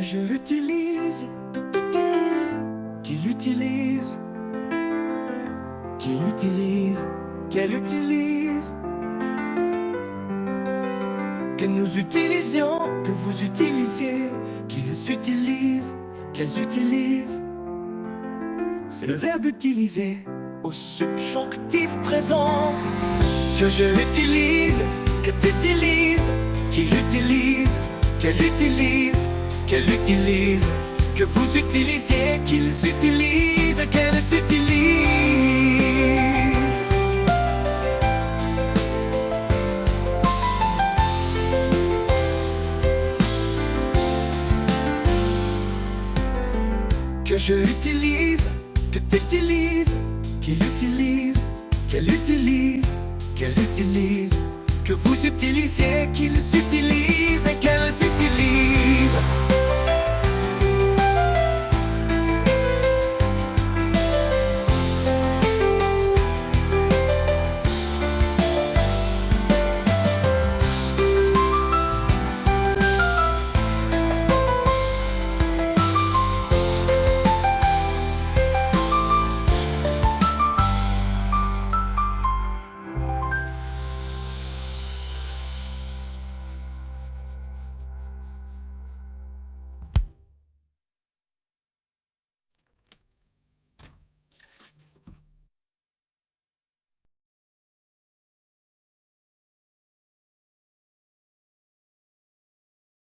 que je utilise, qu'il utilise, qu'il utilise, qu'elle utilise, que nous utilisions, que vous utilisiez, qu'ils utilisent, qu'elles utilisent. C'est le verbe utiliser au subjonctif présent. Que je utilise, que tu utilises, qu'il utilise, qu'elle utilise, qu'elle utilise, que vous utilisiez, qu'ils utilisent, qu'elles utilisent. Que je utilise, que tu utilises, qu'il utilise, qu'elle utilise, qu'elle utilise, que vous utilisiez, qu'ils utilisent, qu'elle